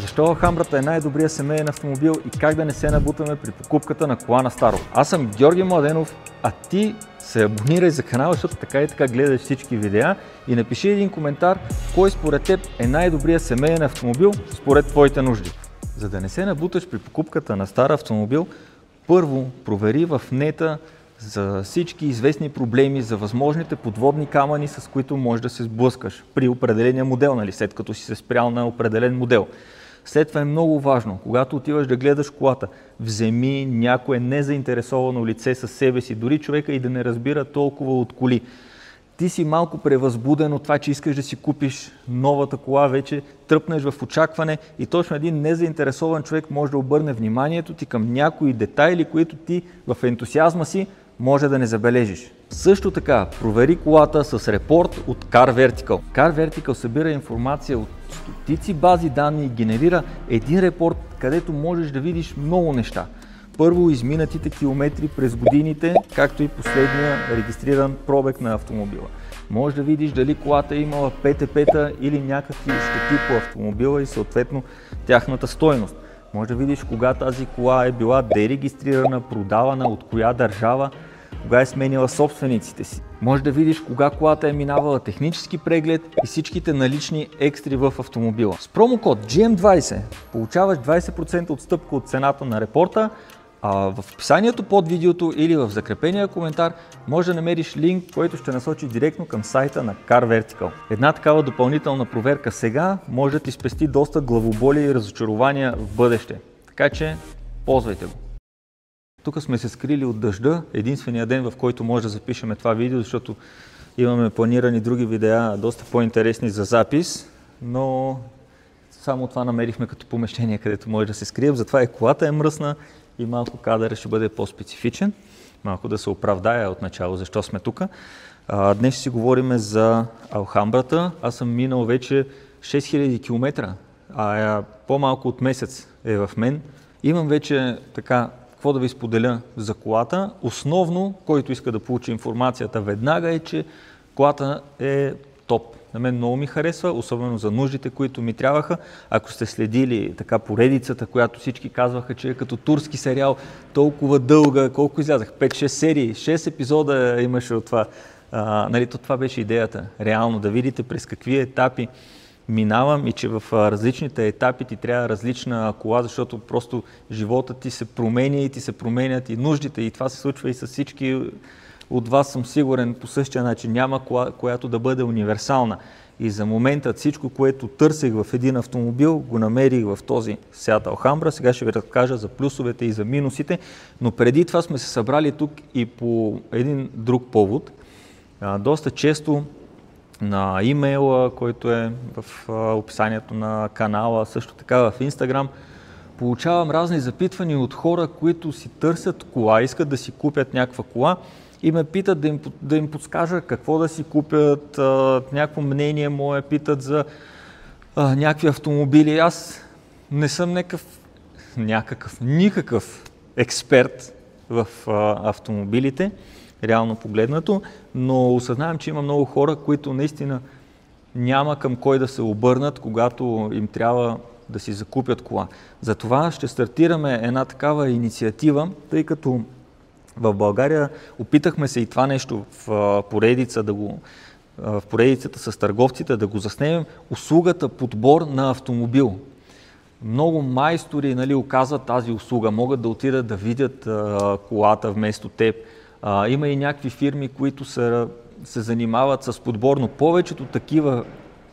Защо Алхамбрата е най-добрият семейен автомобил и как да не се набутаме при покупката на кола на старо? Аз съм Георги Младенов, а ти се абонирай за канала, защото така и така гледаш всички видеа и напиши един коментар, кой според теб е най-добрият семейен автомобил според твоите нужди. За да не се набуташ при покупката на стар автомобил, първо провери в нета за всички известни проблеми, за възможните подводни камъни, с които можеш да се сблъскаш при определения модел, нали, след като си се спрял на определен модел. След това е много важно, когато отиваш да гледаш колата, вземи някое незаинтересовано лице със себе си, дори човека и да не разбира толкова от коли. Ти си малко превъзбуден от това, че искаш да си купиш новата кола, вече тръпнеш в очакване и точно един незаинтересован човек може да обърне вниманието ти към някои детайли, които ти в ентусиазма си може да не забележиш. Също така, провери колата с репорт от CarVertical. CarVertical събира информация от стотици бази данни и генерира един репорт, където можеш да видиш много неща. Първо, изминатите километри през годините, както и последния регистриран пробег на автомобила. Може да видиш дали колата е имала ПТП-та или някакви щети по автомобила и съответно тяхната стойност. Може да видиш кога тази кола е била дерегистрирана, продавана, от коя държава, кога е сменила собствениците си. Може да видиш кога колата е минавала технически преглед и всичките налични екстри в автомобила. С промокод GM20 получаваш 20% отстъпка от цената на репорта, а в описанието под видеото или в закрепения коментар може да намериш линк, който ще насочи директно към сайта на CarVertical. Една такава допълнителна проверка сега може да ти спести доста главоболие и разочарования в бъдеще. Така че ползвайте го. Тук сме се скрили от дъжда, единствения ден, в който може да запишем това видео, защото имаме планирани други видеа, доста по-интересни за запис, но само това намерихме като помещение, където може да се скрием. Затова и колата е мръсна и малко кадъра ще бъде по-специфичен. Малко да се оправдая от начало, защо сме тук. Днес ще си говорим за Алхамбрата. Аз съм минал вече 6000 км, а по-малко от месец е в мен. Имам вече така какво да ви споделя за колата. Основно, който иска да получи информацията веднага е, че колата е топ. На мен много ми харесва, особено за нуждите, които ми трябваха. Ако сте следили така поредицата, която всички казваха, че е като турски сериал, толкова дълга, колко излязах? 5-6 серии, 6 епизода имаше от това. Това беше идеята. Реално да видите през какви етапи минавам и че в различните етапи ти трябва различна кола, защото просто живота ти се променя и ти се променят и нуждите. И това се случва и с всички от вас, съм сигурен, по същия начин. Няма кола, която да бъде универсална. И за момента всичко, което търсех в един автомобил, го намерих в този Seat Alhambra. Сега ще ви разкажа за плюсовете и за минусите, но преди това сме се събрали тук и по един друг повод. Доста често на имейла, който е в описанието на канала, също така в Instagram, получавам разни запитвания от хора, които си търсят кола, искат да си купят някаква кола и ме питат да им подскажа какво да си купят, някакво мнение мое, питат за някакви автомобили. Аз не съм никакъв експерт в автомобилите, реално погледнато, но осъзнавам, че има много хора, които наистина няма към кой да се обърнат, когато им трябва да си закупят кола. Затова ще стартираме една такава инициатива, тъй като в България опитахме се и това нещо в поредицата с търговците да го заснемем, услугата подбор на автомобил. Много майстори оказват тази услуга, могат да отидат да видят колата вместо теб. Има и някакви фирми, които се занимават с подбор, но повечето такива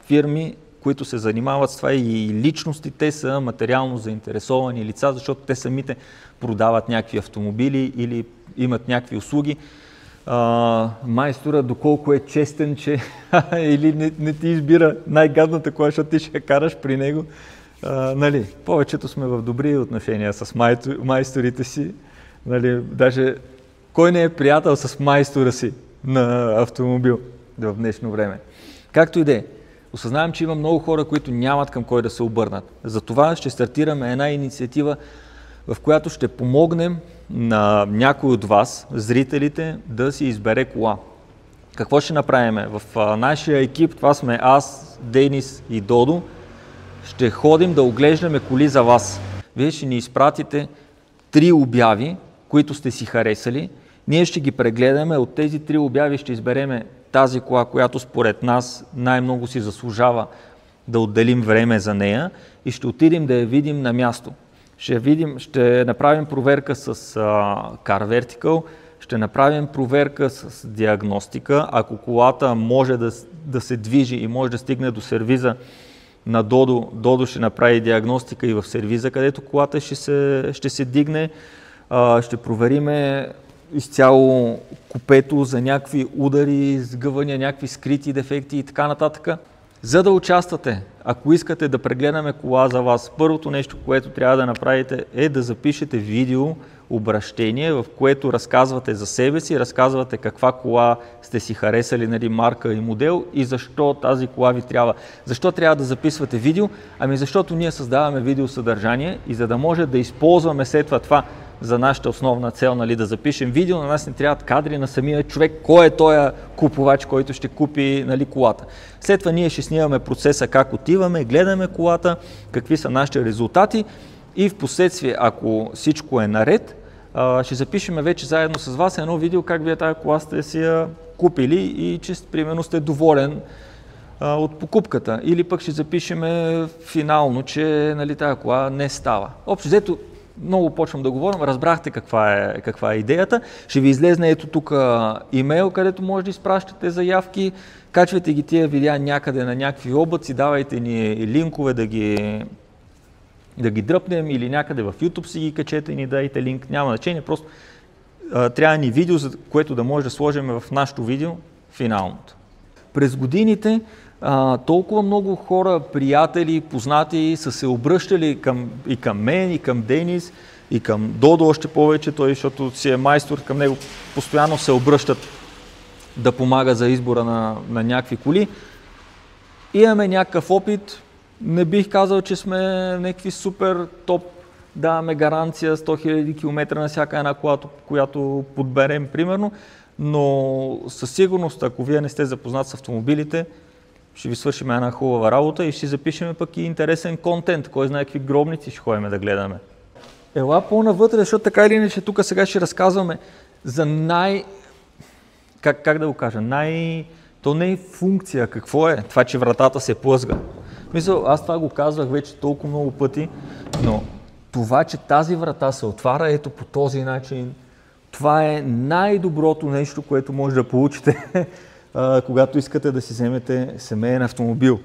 фирми, които се занимават с това и личности, те са материално заинтересовани лица, защото те самите продават някакви автомобили или имат някакви услуги. Майстора доколко е честен, че или не ти избира най-гадната кола, защото ти ще караш при него. Повечето сме в добри отношения с майсторите си. Даже кой не е приятел с майстора си на автомобил в днешно време. Както и да е, осъзнавам, че има много хора, които нямат към кой да се обърнат. Затова ще стартираме една инициатива, в която ще помогнем на някой от вас, зрителите, да си избере кола. Какво ще направим? В нашия екип, това сме аз, Денис и Додо, ще ходим да оглеждаме коли за вас. Вие ще ни изпратите 3 обяви, които сте си харесали. Ние ще ги прегледаме, от тези 3 обяви ще избереме тази кола, която според нас най-много си заслужава да отделим време за нея и ще отидем да я видим на място. Ще направим проверка с Car Vertical, ще направим проверка с диагностика. Ако колата може да се движи и може да стигне до сервиза на Додо ще направи диагностика и в сервиза, където колата ще се дигне. Ще провериме изцяло купето за някакви удари, сгъвания, някакви скрити дефекти и така нататък. За да участвате, ако искате да прегледаме кола за вас, първото нещо, което трябва да направите е да запишете видео обращение, в което разказвате за себе си, разказвате каква кола сте си харесали, нали, марка и модел и защо тази кола ви трябва. Защо трябва да записвате видео? Ами защото ние създаваме видеосъдържание и за да може да използваме след това за нашата основна цел, нали, да запишем видео, на нас не трябват кадри на самия човек, кой е този купувач, който ще купи, нали, колата. След това ние ще снимаме процеса, как отиваме, гледаме колата, какви са нашите резултати и в последствие, ако всичко е наред, ще запишем вече заедно с вас едно видео как вие тази кола сте си я купили и че примерно сте доволен от покупката. Или пък ще запишем финално, че, нали, тази кола не става. Общо взето, много почвам да говорим, разбрахте каква е идеята. Ще ви излезне ето тук имейл, където може да изпращате заявки, качвайте ги тия видеа някъде на някакви облаци, давайте ни линкове да ги дръпнем или някъде в YouTube си ги качете и ни дайте линк, няма значение, просто трябва ни видео, за което да може да сложим в нашото видео финалното. През годините толкова много хора, приятели, познати са се обръщали и към мен, и към Денис, и към Додо още повече, той, защото си е майстор, към него постоянно се обръщат да помага за избора на някакви коли. Имаме някакъв опит, не бих казал, че сме някакви супер топ, даваме гаранция 100 000 км на всяка една кола, която подберем примерно, но със сигурност, ако вие не сте запознат с автомобилите, ще ви свършим една хубава работа и ще запишем пък и интересен контент. Кой знае какви гробници ще ходим да гледаме. Ела по-навътре, защото така или иначе тук сега ще разказваме за как да го кажа, то не е функция, какво е това, че вратата се плъзга. Мисля, аз това го казвах вече толкова много пъти, но това, че тази врата се отваря ето по този начин, това е най-доброто нещо, което може да получите, когато искате да си вземете семейен автомобил.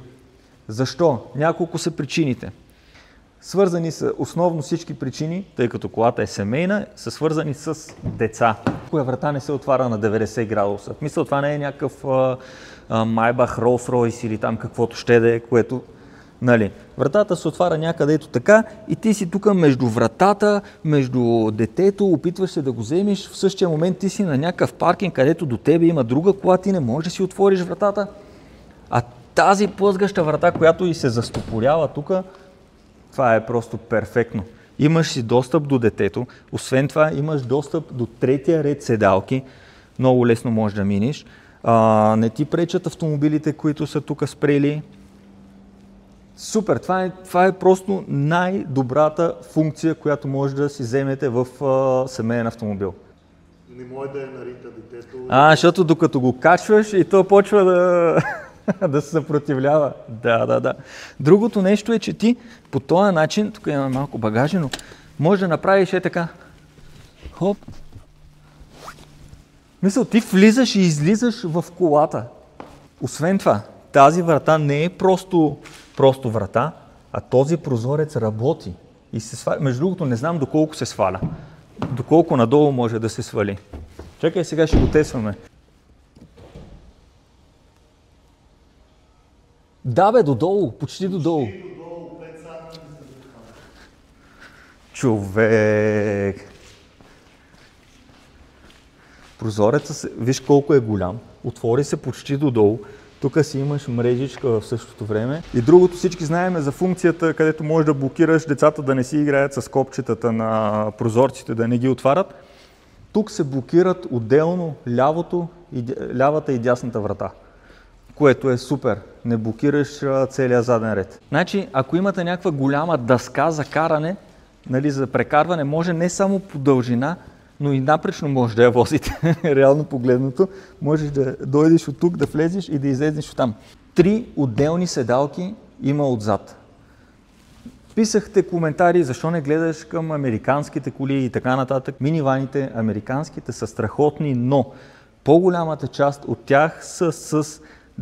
Защо? Няколко са причините. Свързани са основно всички причини, тъй като колата е семейна, са свързани с деца. Коя врата не се отваря на 90 градуса. В мисъл, това не е някакъв Maybach, Rolls-Royce или там каквото ще да е, което... Нали, вратата се отваря някъде ето така и ти си тук между вратата, между детето, опитваш се да го вземеш, в същия момент ти си на някакъв паркинг, където до тебе има друга кола, ти не можеш да си отвориш вратата. А тази плъзгаща врата, която и се застопорява тук, това е просто перфектно. Имаш си достъп до детето, освен това имаш достъп до третия ред седалки, много лесно можеш да минеш. Не ти пречат автомобилите, които са тук спрели. Супер, това е просто най-добрата функция, която може да си вземете в семейен автомобил. Не може да я нарита детето. Защото докато го качваш и то почва да се съпротивлява. Да. Другото нещо е, че ти по този начин, тук има малко багажи, но може да направиш така. Хоп. Мисъл, ти влизаш и излизаш в колата. Освен това, тази врата не е просто врата, а този прозорец работи. И се сваля. Между другото, не знам доколко се сваля. Доколко надолу може да се свали. Чакай, сега ще го тестваме. Да бе, додолу, почти додолу. Човек! Прозорецът, виж колко е голям. Отвори се почти додолу. Тук си имаш мрежичка в същото време. И другото, всички знаем за функцията, където можеш да блокираш децата да не си играят с копчетата на прозорците, да не ги отварят. Тук се блокират отделно лявата и дясната врата. което е супер. Не блокираш целия заден ред. Значи, ако имате някаква голяма дъска за каране, нали, за прекарване, може не само по дължина, но и напречно може да я возите, реално погледнато. Можеш да дойдеш от тук, да влезеш и да излезеш от там. 3 отделни седалки има отзад. Писахте коментари, защо не гледаш към американските коли и така нататък. Миниваните, американските са страхотни, но по-голямата част от тях са с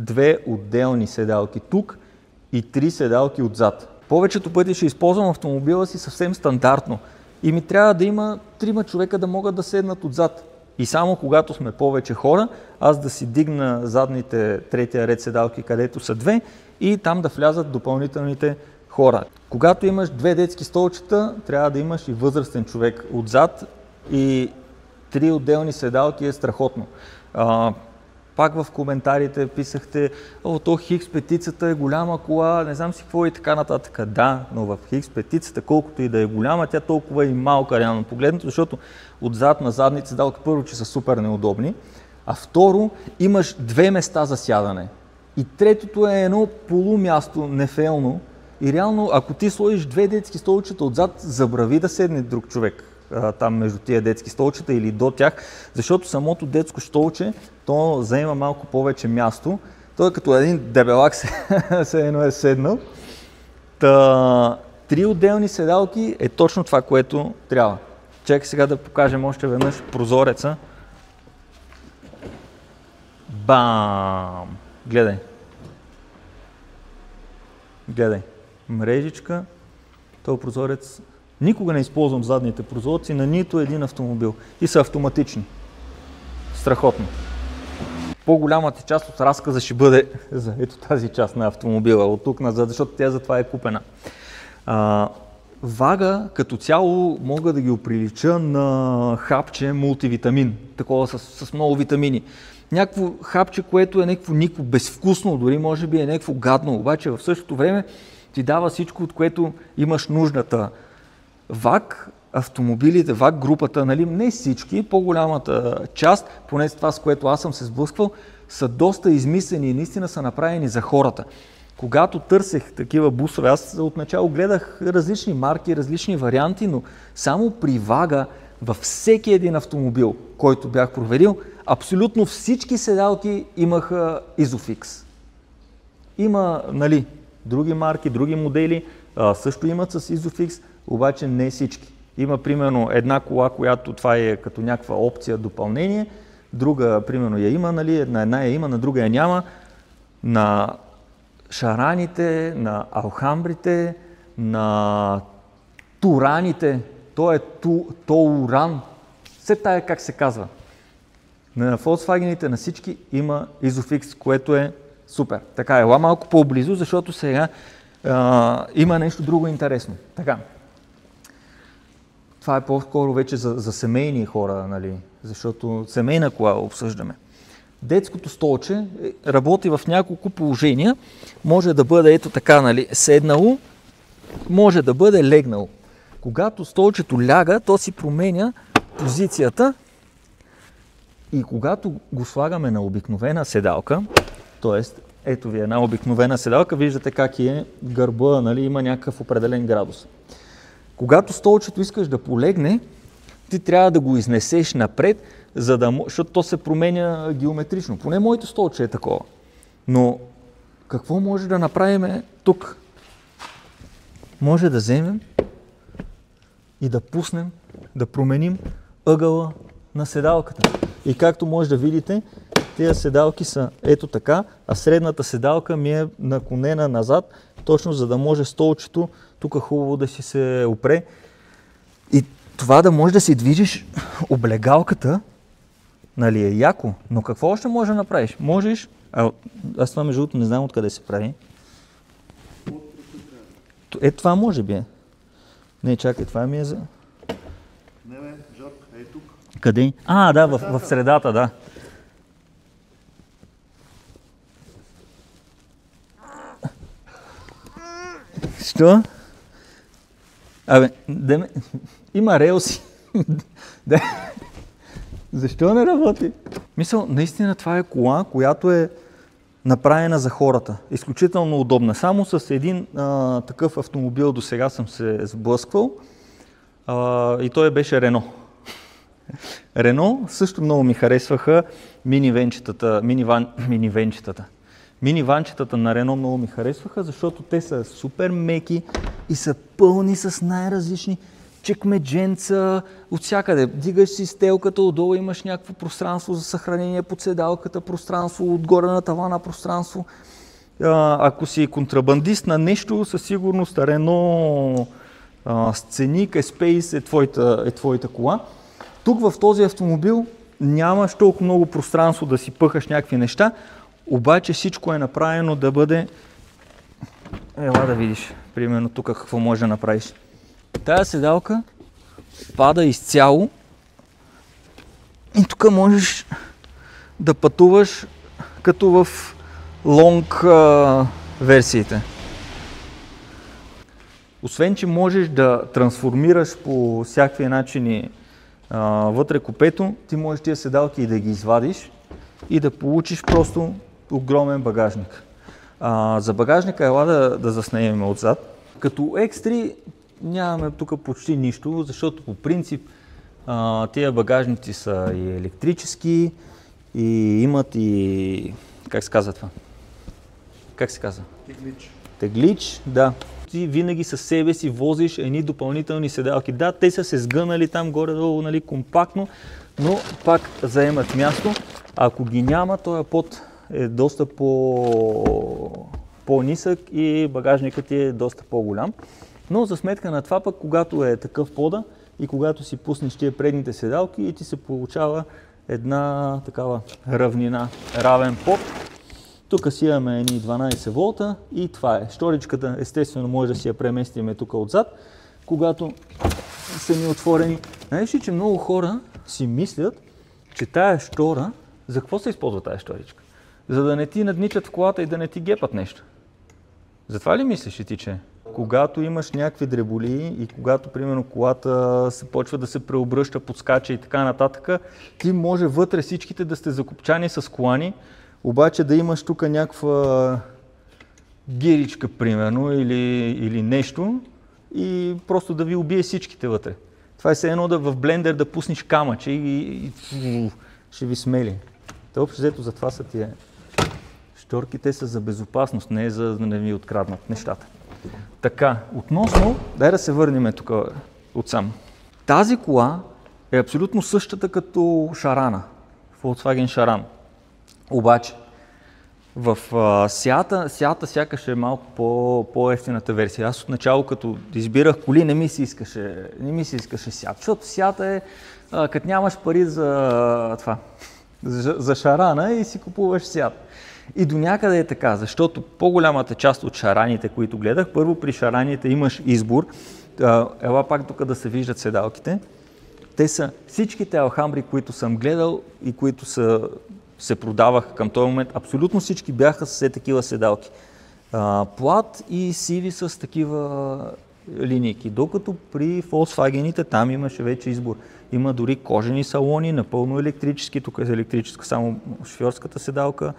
2 отделни седалки тук и 3 седалки отзад. Повечето пъти ще използвам автомобила си съвсем стандартно и ми трябва да има 3 човека да могат да седнат отзад. И само когато сме повече хора, аз да си дигна задните третия ред седалки, където са 2 и там да влязат допълнителните хора. Когато имаш 2 детски столчета, трябва да имаш и възрастен човек отзад и 3 отделни седалки е страхотно. Пак в коментарите писахте, то Хикс петицата е голяма кола, не знам си какво и така нататък. Да, но в Хикс петицата, колкото и да е голяма, тя толкова и малка реално погледнато, защото отзад на задните седалки първо, че са супер неудобни, а второ, имаш 2 места за сядане. И третото е едно полумясто, нефелно. И реално, ако ти сложиш 2 детски столчета отзад, забрави да седне друг човек там между тия детски столчета или до тях, защото самото детско столче, то заема малко повече място. Той е като един дебелак се едно е седнал. 3 отделни седалки е точно това, което трябва. Чакай сега да покажем още веднъж прозореца. Бам! Гледай. Гледай. Мрежичка. Този прозорец. Никога не използвам задните прозорци на нито един автомобил. И са автоматични. Страхотно. По-голямата част от разказа ще бъде за ето тази част на автомобила, от тук назад, защото тя затова е купена. Вага като цяло мога да ги оприлича на хапче мултивитамин, такова с много витамини. Някакво хапче, което е някакво безвкусно, дори може би е някакво гадно, обаче в същото време ти дава всичко, от което имаш нуждата. ВАГ, автомобилите, ВАГ групата, нали, не всички, по-голямата част, поне с това, с което аз съм се сблъсквал, са доста измислени и наистина са направени за хората. Когато търсех такива бусове, аз отначало гледах различни марки, различни варианти, но само при ВАГа във всеки един автомобил, който бях проверил, абсолютно всички седалки имаха Isofix. Има, нали, други марки, други модели, също имат с Isofix, обаче не всички. Има примерно една кола, която това е като някаква опция, допълнение, друга примерно я има, нали, на една я има, на друга я няма. На шараните, на алхамбрите, на тураните, то е Тоуран, все тая как се казва. На Volkswagen-ите на всички има Isofix, което е супер. Така, ела малко по-близо, защото сега има нещо друго интересно. Така. Това е по-скоро вече за семейни хора, нали, защото семейна кола обсъждаме. Детското столче работи в няколко положения. Може да бъде ето така, нали, седнало, може да бъде легнало. Когато столчето ляга, то си променя позицията и когато го слагаме на обикновена седалка, т.е. ето ви една обикновена седалка, виждате как е гърба, нали, има някакъв определен градус. Когато столчето искаш да полегне, ти трябва да го изнесеш напред, защото то се променя геометрично. Поне моето столче е такова. Но какво може да направим тук? Може да вземем и да пуснем, да променим ъгъла на седалката. И както може да видите, тези седалки са ето така, а средната седалка ми е наклонена назад, точно за да може столчето тук хубаво да си се опре. И това да можеш да си движиш облегалката, нали, е яко, но какво още можеш да направиш? Можеш, аз това между другото не знам откъде се прави. Това може би е. Не, чакай, това ми е за... Не бе, Жорк, ей тук. Къде? Да, в средата, да. Що? Има релси. Защо не работи? Мисъл, наистина това е кола, която е направена за хората. Изключително удобна. Само с един такъв автомобил до сега съм се сблъсквал и той беше Рено. Рено също много ми харесваха миниванчетата на Рено много ми харесваха, защото те са супер меки и са пълни с най-различни чекмедженца от всякъде. Дигаш си стелката, отдолу имаш някакво пространство за съхранение под седалката, пространство, отгоре на тавана пространство. Ако си контрабандист на нещо, със сигурност Рено Scenic Espace е твоята кола. Тук в този автомобил нямаш толкова много пространство да си пъхаш някакви неща, обаче всичко е направено да бъде... Ела да видиш, примерно тук какво може да направиш. Тая седалка пада изцяло и тук можеш да пътуваш като в лонг версиите. Освен, че можеш да трансформираш по всякакви начини вътре купето, ти можеш тия седалки и да ги извадиш и да получиш просто огромен багажник. За багажника ела да заснемем отзад. Като X3 нямаме тук почти нищо, защото по принцип тия багажници са и електрически и имат и... Как се казва това? Как се казва? Теглич. Теглич, да. Ти винаги със себе си возиш едни допълнителни седалки. Да, те са се сгънали там горе-долу, нали, компактно, но пак заемат място. Ако ги няма, този под е доста по-нисък и багажникът ти е доста по-голям. Но за сметка на това пък, когато е такъв пода и когато си пуснеш тия предните седалки и ти се получава една такава равнина, равен под. Тук си имаме едни 12 волта и това е. Шторичката естествено може да си я преместиме тук отзад, когато са ни отворени. Знаеш ли, че много хора си мислят, че тая штора, за какво се използва тая шторичка? За да не ти надничат в колата и да не ти гепат нещо. Затова ли мислиш и ти, че? Когато имаш някакви дреболии и когато, примерно, колата се почва да се преобръща, подскача и така нататък, ти може вътре всичките да сте закопчани с колани, обаче да имаш тук някаква гиричка, примерно, или нещо и просто да ви убие всичките вътре. Това е все едно в блендер да пуснеш камъче и ще ви смели. Та общо взето затова са тия шторките са за безопасност, не за да не ви откраднат нещата. Така, относно, дай да се върнем тук отсам. Тази кола е абсолютно същата като Шарана, Volkswagen Шаран. Обаче, в Seat сякаш е малко по-евтината версия. Аз отначало, като избирах коли, не ми се искаше Seat, защото Seat е, като нямаш пари за Шарана и си купуваш Seat. И до някъде е така, защото по-голямата част от шараните, които гледах, първо при шараните имаш избор. Ела пак тук да се виждат седалките. Те са всичките алхамбри, които съм гледал и които се продаваха към този момент, абсолютно всички бяха с такива седалки. Плат и сиви с такива линейки, докато при Volkswagen-ите там имаше вече избор. Има дори кожени салони, напълно електрически, тук е електрическа само шофьорската седалка,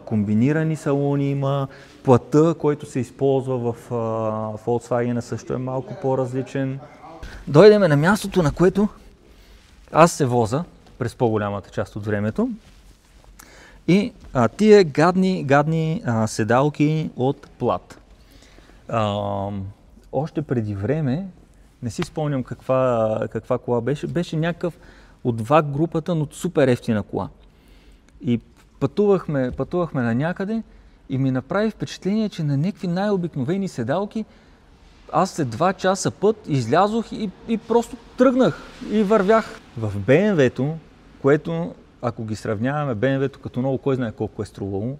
комбинирани салони има, плата, който се използва в Volkswagen също е малко по-различен. Дойдеме на мястото, на което аз се воза през по-голямата част от времето и тия гадни седалки от плат. Още преди време, не си спомням каква кола беше някакъв от ВАГ групата, но супер ефтина кола. И пътувахме на някъде и ми направи впечатление, че на някакви най-обикновени седалки аз след 2 часа път излязох и просто тръгнах и вървях. В BMW-то, което, ако ги сравняваме, BMW-то като много, кой знае колко е струвало,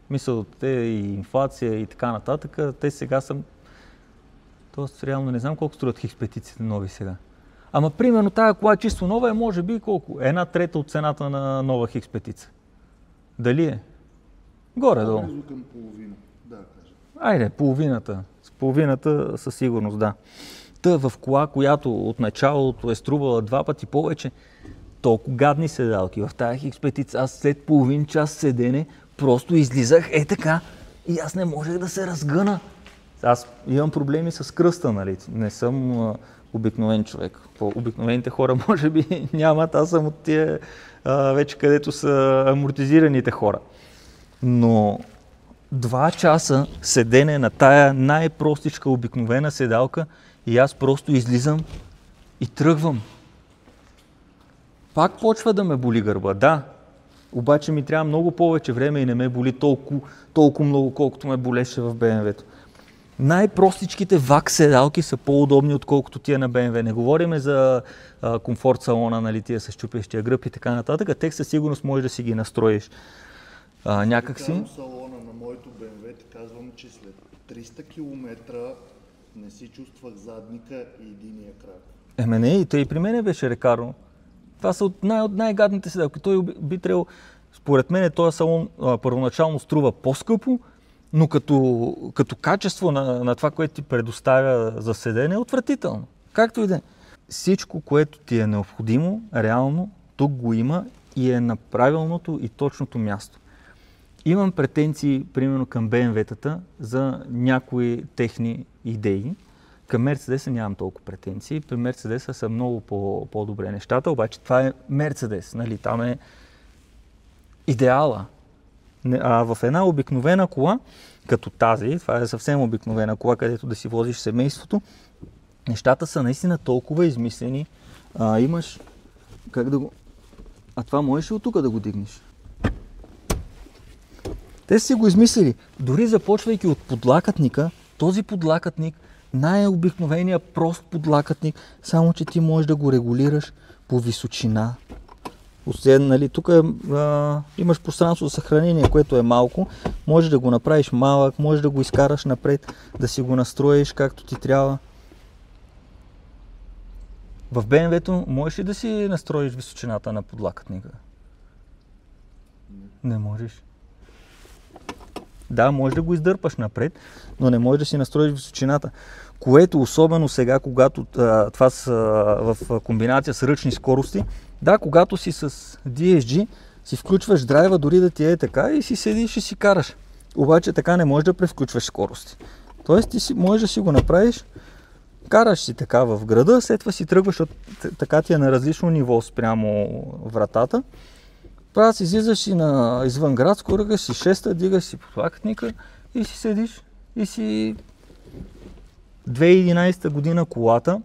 мисля, те и инфлация и така нататък, те сега са... Тоест, реално не знам колко струват хикспетиците нови сега. Ама, примерно, тая кола чисто нова е, може би, колко? 1/3 от цената на нова хикспетица. Дали е? Горе-долу. Близо към половина, да, кажа. Айде, половината. С половината със сигурност, да. Та в кола, която от началото е струвала 2 пъти повече, толкова гадни седалки в тая хикспетица. Аз след половин час седене просто излизах така и аз не можех да се разгъна. Аз имам проблеми с кръста, нали? Не съм обикновен човек. Обикновените хора може би нямат, аз съм от тия вече където са амортизираните хора. Но 2 часа седене на тая най-простичка обикновена седалка и аз просто излизам и тръгвам. Пак почва да ме боли гърба, да. Обаче ми трябва много повече време и не ме боли толкова много, колкото ме болеше в БМВ-то. Най-простичките ВАК седалки са по-удобни, отколкото тия на БМВ. Не говорим за комфорт салона, нали, тия с чупещия гръб и така нататък. Тех със сигурност можеш да си ги настроиш някакси. Салона на моето БМВ ти казвам, че след 300 км не си чувствах задника и единия крак. Не, и тъй при мен беше рекарно. Това са от най-гадните седалки. Той би трябвало, според мен, този салон първоначално струва по-скъпо, но като качество на това, което ти предоставя за седене, е отвратително. Както и да е. Всичко, което ти е необходимо, реално, тук го има и е на правилното и точното място. Имам претенции, примерно към БМВ-тата за някои техни идеи. Към Мерцедеса нямам толкова претенции. При Мерцедеса са много по-добре нещата, обаче това е Мерцедес, нали? Там е идеала. А в една обикновена кола, като тази, това е съвсем обикновена кола, където да си возиш семейството, нещата са наистина толкова измислени. Имаш как да го... А това можеш ли от тук да го дигнеш? Те са си го измислили. Дори започвайки от подлакътника, този подлакътник, най-обикновеният прост подлакътник, само че ти можеш да го регулираш по височина. Нали, тук имаш пространство за съхранение, което е малко. Можеш да го направиш малък, можеш да го изкараш напред, да си го настроиш както ти трябва. В BMW-то можеш ли да си настроиш височината на подлакътника? Не можеш. Да, можеш да го издърпаш напред, но не можеш да си настроиш височината. Което особено сега, когато това са в комбинация с ръчни скорости, да, когато си с DSG, си включваш драйва, дори да ти е така и си седиш и си караш. Обаче така не можеш да превключваш скорости. Тоест ти можеш да си го направиш, караш си така в града, след това си тръгваш, така ти е на различно ниво спрямо вратата. Правя си, излизаш си на извънградско, ръгаш си 6-та, дигаш си подлакътника и си седиш и си 2011 година колата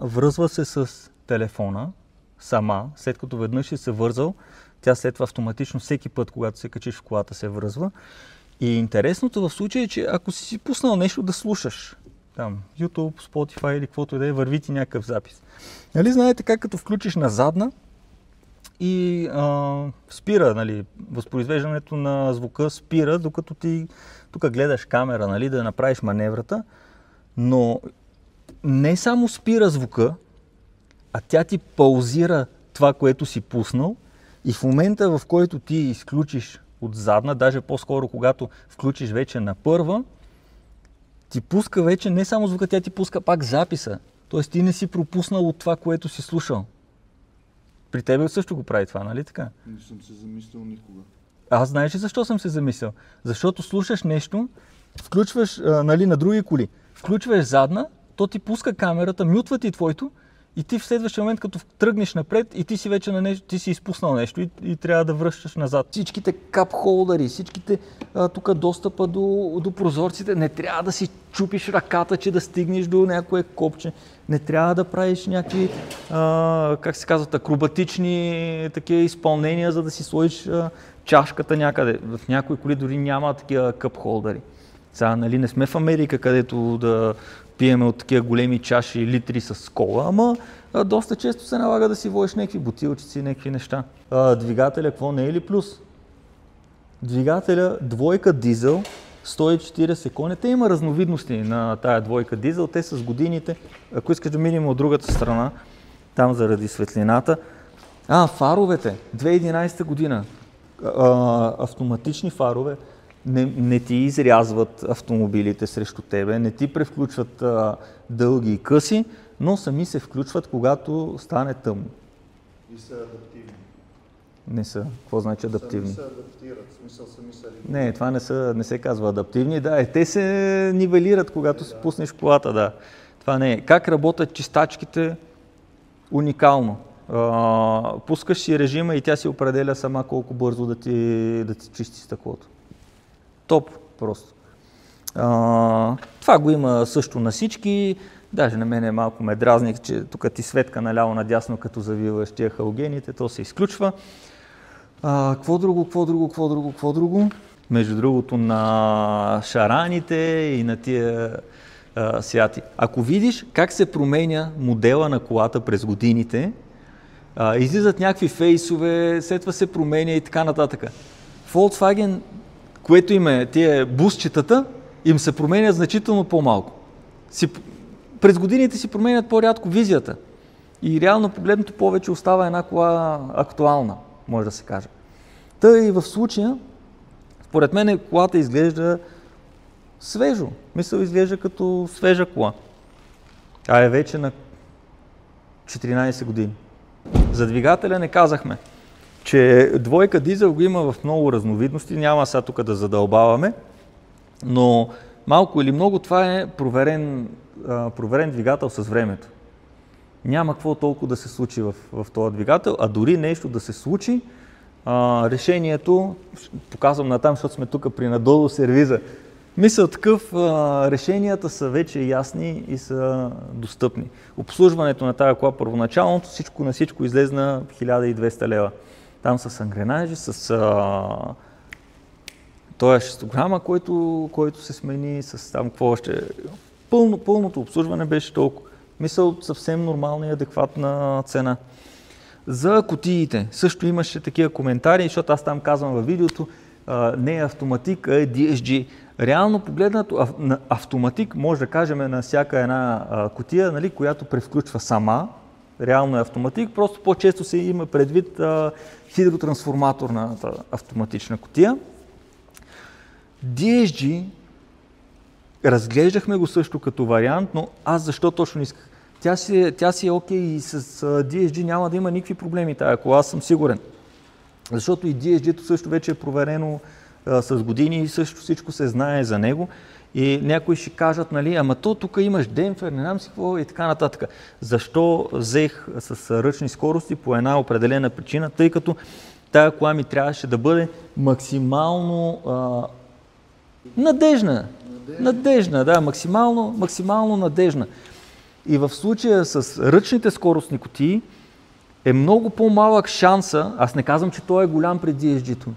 връзва се с телефона сама, след като веднъж си се вързал, тя след това автоматично всеки път, когато се качиш в колата, се връзва. И интересното в случая е, че ако си пуснал нещо да слушаш, там YouTube, Spotify или каквото и да е, върви ти някакъв запис. Нали знаете как като включиш на задна и спира, нали, възпроизвеждането на звука спира, докато ти тук гледаш камера, нали, да направиш маневрата, но не само спира звука, а тя ти паузира това, което си пуснал и в момента, в който ти изключиш от задна, даже по-скоро когато включиш вече на първа, ти пуска вече не само звука, тя ти пуска пак записа. Тоест ти не си пропуснал от това, което си слушал. При тебе също го прави това, нали така? Не съм се замислил никога. Аз знаеш ли защо съм се замислил? Защото слушаш нещо, включваш нали, на други коли, включваш задна, то ти пуска камерата, мютва ти твоето и ти в следващия момент, като тръгнеш напред и ти си вече на нещо, ти си изпуснал нещо и трябва да връщаш назад. Всичките кап-холдъри, всичките тук достъпа до прозорците, не трябва да си чупиш ръката, че да стигнеш до някое копче. Не трябва да правиш някакви, как се казват, акробатични такива изпълнения, за да си сложиш чашката някъде. В някои коли дори няма такива къп-холдъри. Сега, нали, не сме в Америка, където да пиеме от такива големи чаши литри с кола, ама доста често се налага да си водиш някакви бутилчици, някакви неща. Двигателя, какво не е ли плюс? Двигателя, двойка дизел, 140 коня. Те има разновидности на тая двойка дизел, те с годините, ако искаш да минем от другата страна, там заради светлината. Фаровете, 2011 година, автоматични фарове, не ти изрязват автомобилите срещу тебе, не ти превключват дълги и къси, но сами се включват, когато стане тъмно. И са адаптивни. Не са. Какво значи адаптивни? Сами се адаптират, в смисъл сами са регулират. Не, това не се казва адаптивни. Да, те се нивелират, когато си пуснеш колата. Да. Това не е. Как работят чистачките? Уникално. Пускаш си режима и тя си определя сама колко бързо да ти чисти стъклото. Топ просто. Това го има също на всички. Даже на мен малко ме дразни, че тук ти светка наляво надясно, като завиваш тия халогените, то се изключва. Какво друго? Между другото на шараните и на тия святи. Ако видиш как се променя модела на колата през годините, излизат някакви фейсове, след това се променя и така нататък. Volkswagen, което им е тия бусчетата, им се променят значително по-малко. През годините си променят по-рядко визията. И реално погледното повече остава една кола актуална, може да се каже. Та и в случая, според мен колата изглежда свежо. Мисъл, изглежда като свежа кола. А е вече на 14 години. За двигателя не казахме, че двойка дизел го има в много разновидности, няма сега тук да задълбаваме, но малко или много това е проверен двигател с времето. Няма какво толкова да се случи в този двигател, а дори нещо да се случи, решението, показвам натам, защото сме тук при надолу сервиза, мисля такъв, решенията са вече ясни и са достъпни. Обслужването на тази кола първоначалното, всичко на всичко излезна 1200 лева. Там с ангренажи, с този шестограма, който се смени, с там какво още. Пълното обслужване беше толкова. Мисля, съвсем нормална и адекватна цена. За кутиите също имаше такива коментари, защото аз там казвам във видеото, не е автоматик, а е DSG. Реално погледнато, автоматик може да кажем на всяка една кутия, нали, която превключва сама. Реално е автоматик, просто по-често се има предвид хидротрансформаторната автоматична кутия. DSG, разглеждахме го също като вариант, но аз защо точно не исках? Тя си е окей и с DSG няма да има никакви проблеми тая кола, аз съм сигурен. Защото и DSG-то също вече е проверено с години и също всичко се знае за него. И някои ще кажат, нали, ама тук имаш демпфер, не знам си какво и така нататък. Защо взех с ръчни скорости по една определена причина, тъй като тая кола ми трябваше да бъде максимално надежна. Надежна, да, максимално надежна. И в случая с ръчните скоростни кутии е много по-малък шанса, аз не казвам, че той е голям при DSG-то,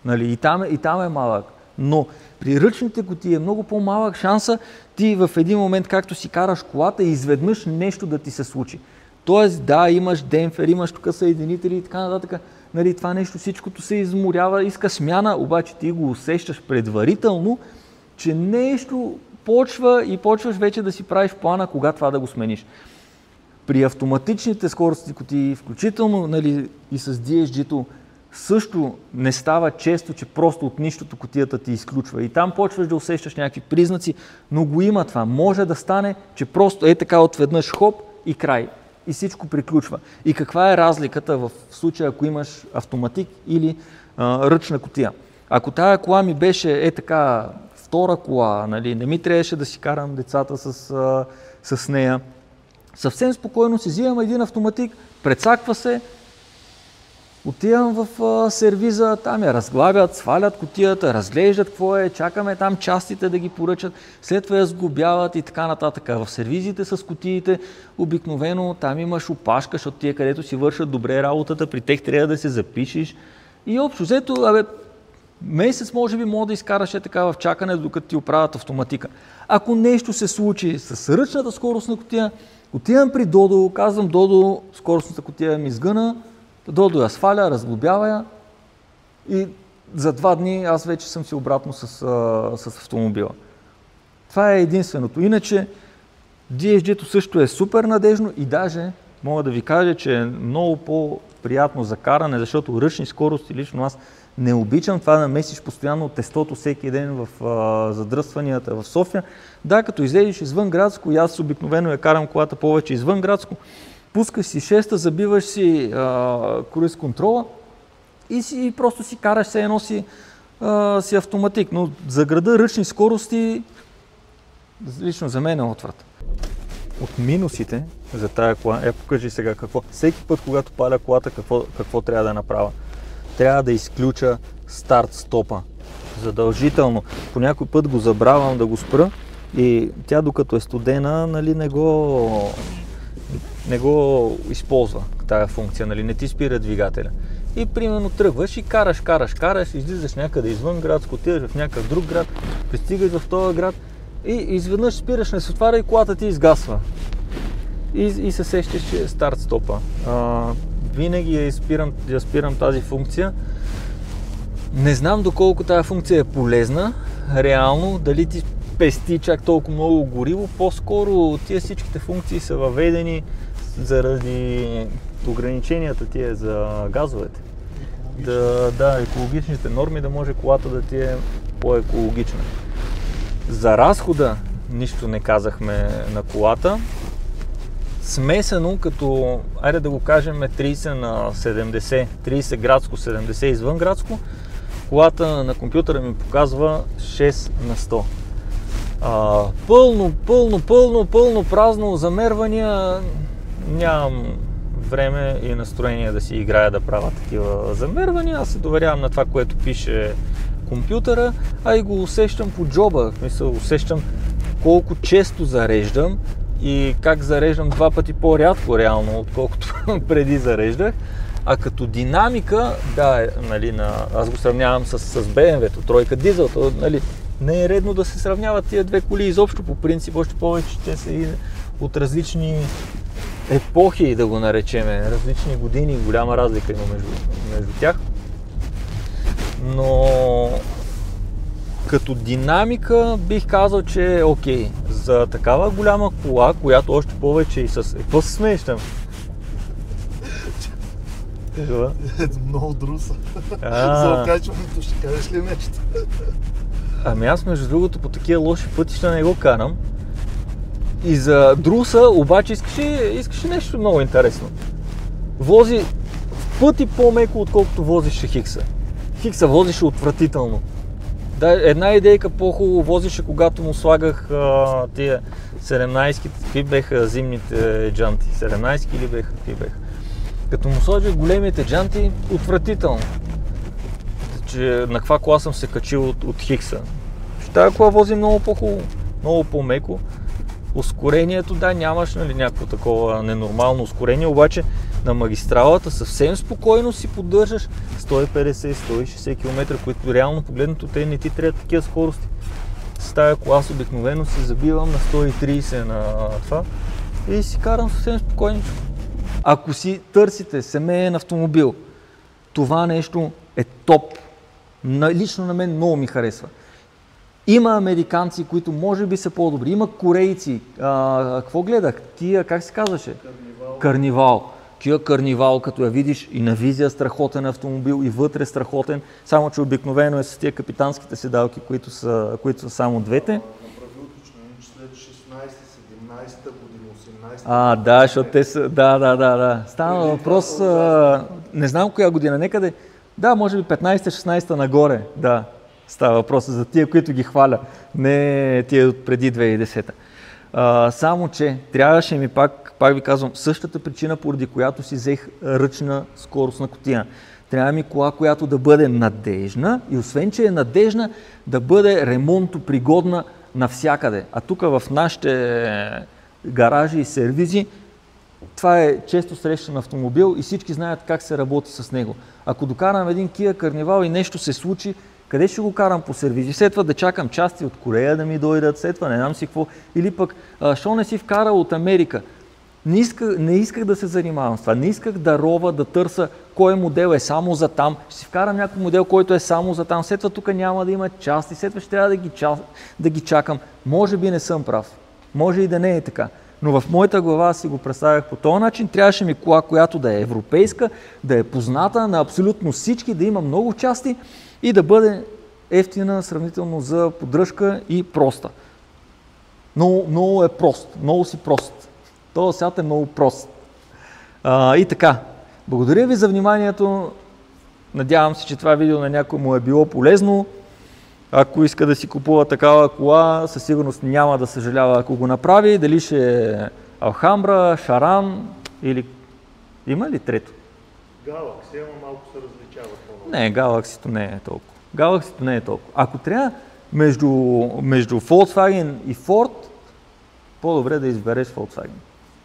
нали, и там е малък, но при ръчните кутии е много по-малък шанса ти в един момент, както си караш колата, изведнъж нещо да ти се случи. Тоест, да, имаш демпфер, имаш тук съединители и така нататък, нали, това нещо всичкото се изморява, иска смяна, обаче ти го усещаш предварително, че нещо почва и почваш вече да си правиш плана, кога това да го смениш. При автоматичните скоростни кутии, включително, нали, и с DSG-то, също не става често, че просто от нищото кутията ти изключва. И там почваш да усещаш някакви признаци, но го има това. Може да стане, че просто е така отведнъж хоп и край. И всичко приключва. И каква е разликата в случая, ако имаш автоматик или ръчна кутия? Ако тая кола ми беше така втора кола, нали, не ми трябваше да си карам децата с нея, съвсем спокойно си взимам един автоматик, прецаква се, отивам в сервиза, там я разглабят, свалят кутията, разглеждат какво е, чакаме там частите да ги поръчат, след това я сглобяват и така нататък. В сервизите с кутиите обикновено там имаш опашка, защото тия където си вършат добре работата, при тях трябва да се запишеш. И общо взето, месец може би мога да изкараш така в чакане, докато ти оправят автоматика. Ако нещо се случи с ръчната скоростна кутия, отивам при Додо, казвам Додо, скоростната кутия ми сгъна, Додо я сваля, разглобява я и за 2 дни аз вече съм си обратно с автомобила. Това е единственото. Иначе DSG-то също е супер надежно и даже мога да ви кажа, че е много по-приятно за каране, защото ръчни скорости лично аз не обичам това да месиш постоянно тестото всеки ден в задръстванията в София. Да, като излезеш извън градско, и аз обикновено я карам колата повече извън градско, пускаш си 6-та, забиваш си круиз контрола и просто си караш все едно си автоматик. Но за града ръчни скорости лично за мен е отврат. От минусите за тая кола, покажи сега какво. Всеки път, когато паля колата, какво трябва да направя? Трябва да изключа старт-стопа. Задължително. По някой път го забравям да го спра и тя докато е студена, нали, не го използва тая функция, нали, не ти спира двигателя. И примерно тръгваш и караш, излизаш някъде извън градско, отиваш в някакъв друг град, пристигаш в този град и изведнъж спираш, не се отваря и колата ти изгасва. И се сещаш, че е старт-стопа. Винаги спирам тази функция. Не знам доколко тази функция е полезна, реално, дали ти пести чак толкова много гориво. По-скоро тия всичките функции са въведени заради ограниченията тия за газовете. Екологичните норми, да може колата да ти е по-екологична. За разхода нищо не казахме на колата. Смесено като, айде да го кажем, 30 на 70, 30 градско, 70 извън градско, колата на компютъра ми показва 6 на 100. Пълно празно замервания, нямам време и настроение да си играя да правя такива замервания. Аз се доверявам на това, което пише компютъра, а и го усещам по джоба. Усещам колко често зареждам и как зареждам 2 пъти по-рядко реално, отколкото преди зареждах. А като динамика, нали, аз го сравнявам с BMW-то, тройка дизел, нали, не е редно да се сравняват тия две коли изобщо по принцип, още повече те са и от различни епохи, да го наречеме, различни години, голяма разлика има между тях. Но като динамика бих казал, че е окей. За такава голяма кола, която още повече и с... Какво се смееш там? Много друса. За окачването ще кажеш ли нещо? Ами аз между другото по такива лоши пътища не го карам. И за друса обаче искаш нещо много интересно. Вози в пъти по-меко, отколкото возише Хикса. Хикса возише отвратително. Една идейка по-хубаво возише, когато му слагах тия 17-ки, какви беха зимните джанти? 17-ки или беха? Какви беха? Като му сложих големите джанти, отвратително. Че на каква кола съм се качил от Хикса. Тази кола вози много по-хубаво, много по-меко. Ускорението, нямаш, нали, някакво такова ненормално ускорение, обаче на магистралата съвсем спокойно си поддържаш 150-160 км, които реално погледнато те не ти трябва такива скорости. С тази кола обикновено се забивам на 130 на това и си карам съвсем спокойничко. Ако си търсите семейен автомобил, това нещо е топ. Лично на мен много ми харесва. Има американци, които може би са по-добри, има корейци. Какво гледах? Тия, как се казваше? Карнивал. Карнивал, като я видиш и на визия страхотен автомобил, и вътре страхотен, само че обикновено е с тия капитанските седалки, които са само двете. Направи уточнение, че след 16-17 година, 18 защото те са... Да. Стана въпрос... не знам коя година, некъде... Да, може би 15-16 нагоре, да. Става въпрос за тия, които ги хваля, не тия от преди 2010. Само, че трябваше ми пак ви казвам, същата причина, поради която си взех ръчна скоростна кутия. Трябва ми кола, която да бъде надежна и освен, че е надежна, да бъде ремонтопригодна навсякъде. А тук в нашите гаражи и сервизи, това е често срещан автомобил и всички знаят как се работи с него. Ако докарам един Kia Carnival и нещо се случи, къде ще го карам по сервизи? След това да чакам части от Корея да ми дойдат, след това не знам си какво. Или пък, що не си вкарал от Америка? Не исках да се занимавам с това. Не исках да рова, да търся кой модел е само за там. Ще си вкарам някой модел, който е само за там. След това тук няма да има части. След това ще трябва да ги чакам. Може би не съм прав. Може и да не е така. Но в моята глава си го представях по този начин. Трябваше ми кола, която да е европейска, да е позната на абсолютно всички, да има много части и да бъде ефтина сравнително за поддръжка и проста. Много е прост. Много си прост. Този свят е много прост. И така, благодаря ви за вниманието. Надявам се, че това видео на някой му е било полезно. Ако иска да си купува такава кола, със сигурност няма да съжалява, ако го направи. Дали ще е Алхамбра, Шаран или... Има ли трето? Galaxy, ама малко се различава по-много. Не, Galaxy-то не е толкова. Galaxy-то не е толкова. Ако трябва между Volkswagen и Ford, по-добре да избереш Volkswagen,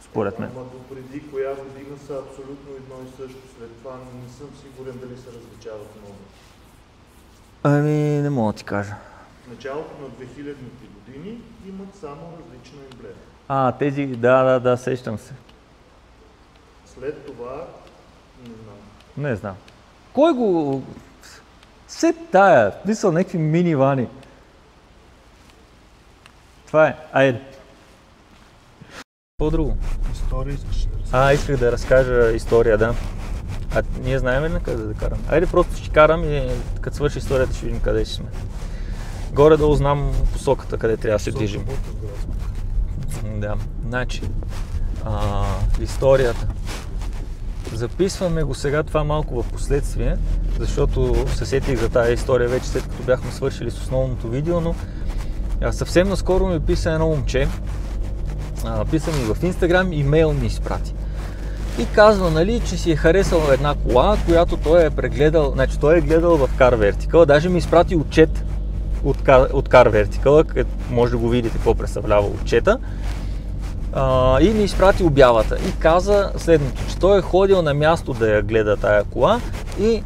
според мен. Ама допреди коя година са абсолютно едно и също. След това не съм сигурен дали се различават много. Ами, не мога да ти кажа. В началото на 2000-те години имат само различна емблема. Тези, да, сещам се. След това, не знам. Не знам. Кой го... Все тая, мисля някакви минивани. Това е. Айде. По-друго. История искаш да разкажеш? Исках да разкажа история, да. Ние знаем ли на къде да караме? Айде просто ще карам и като свърши историята ще видим къде ще сме. Горе-долу знам посоката, къде трябва да се движим. Да, значи, историята. Записваме го сега това малко в последствие, защото се сетих за тази история вече след като бяхме свършили с основното видео, но съвсем наскоро ми писа едно момче, писа ми в Инстаграм, имейл ми изпрати. И казва, нали, че си е харесал една кола, която той е прегледал, значи той е гледал в Car Vertical, даже ми изпрати отчет от Car Vertical, където може да го видите какво представлява отчета. И ми изпрати обявата и каза следното, че той е ходил на място да я гледа тая кола и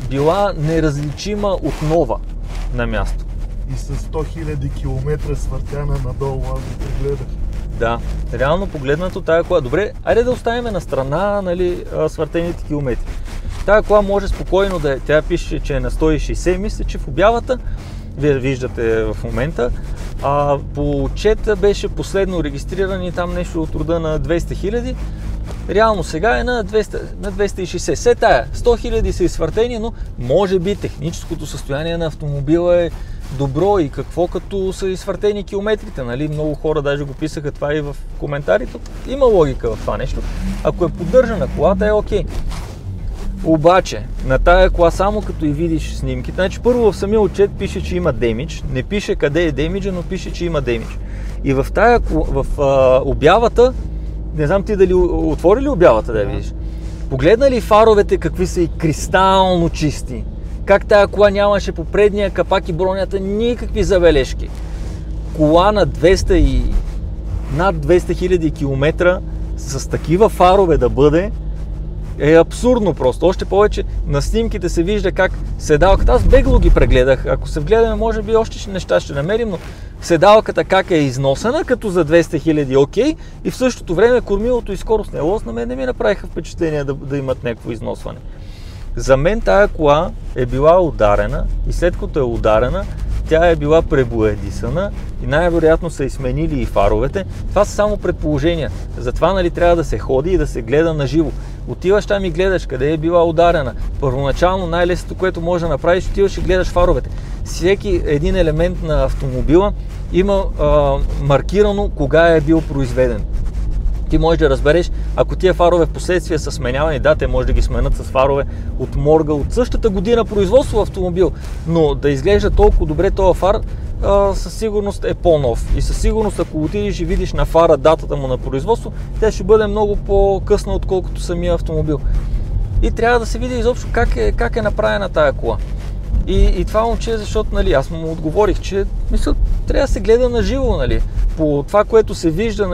била неразличима от нова на място. И с 100 000 км свъртяна надолу, аз го прегледах. Да, реално погледнато тая кола, добре, айде да оставим на страна, нали, свъртените километри. Тая кола може спокойно да тя пише, че е на 160, мисля, че в обявата, вие виждате в момента, по отчета беше последно регистрирани там нещо от рода на 200 000, реално сега е на 260. Все тая, 100 000 са изсвъртени, но може би техническото състояние на автомобила е добро и какво като са изсвъртени километрите, нали? Много хора даже го писаха това и в коментарите. Има логика в това нещо. Ако е поддържана колата, е окей. Обаче, на тая кола само като и видиш снимките, значи първо в самия отчет пише, че има демидж, не пише къде е демиджа, но пише, че има демидж. И в обявата, не знам ти дали отвори ли обявата да я видиш, погледна ли фаровете какви са и кристално чисти, как тая кола нямаше по предния капак и бронята никакви забележки. Кола на над 200 000 км с такива фарове да бъде, е абсурдно просто. Още повече на снимките се вижда как седалката, аз бегло ги прегледах, ако се вгледаме може би още неща ще намерим, но седалката как е износена, като за 200 000 окей, и в същото време кормилото и скоростния лост на мен не ми направиха впечатление да имат някакво износване. За мен тая кола е била ударена и след като е ударена, тя е била пребоядисана и най-вероятно са изменили и фаровете. Това са само предположения. Затова, нали, трябва да се ходи и да се гледа на живо. Отиваш там и гледаш къде е била ударена. Първоначално най-лесното, което можеш да направиш, отиваш и гледаш фаровете. Всеки един елемент на автомобила има маркирано кога е бил произведен. Ти можеш да разбереш, ако тия фарове в последствие са сменявани, да, те може да ги сменят с фарове от морга от същата година производство в автомобил, но да изглежда толкова добре този фар, със сигурност е по-нов. И със сигурност, ако отидеш и видиш на фара датата му на производство, тя ще бъде много по-късна, отколкото самия автомобил. И трябва да се види изобщо как е направена тая кола. И това момче, защото, нали, аз му отговорих, че мисля, трябва да се гледа на живо, нали, по това, което се вижда,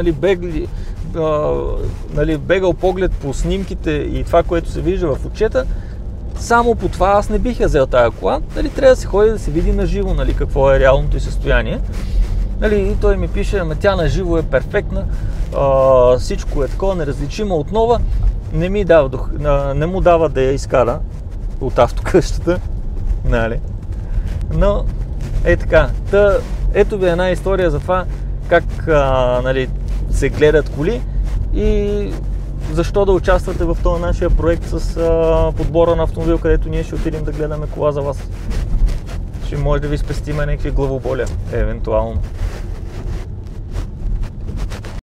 нали, бегал поглед по снимките и това, което се вижда в отчета, само по това аз не бих я взел тая кола. Нали, трябва да се ходи да се види на живо, нали, какво е реалното й състояние. Нали, и той ми пише, ама тя на живо е перфектна, всичко е такова, неразличимо от нова. Не му дава да я изкара от автокъщата. Нали. Но е така. Ето ви една история за това как нали, се гледат коли и защо да участвате в този нашия проект с подбора на автомобил, където ние ще отидем да гледаме кола за вас. Ще може да ви спестиме някакви главоболия, евентуално.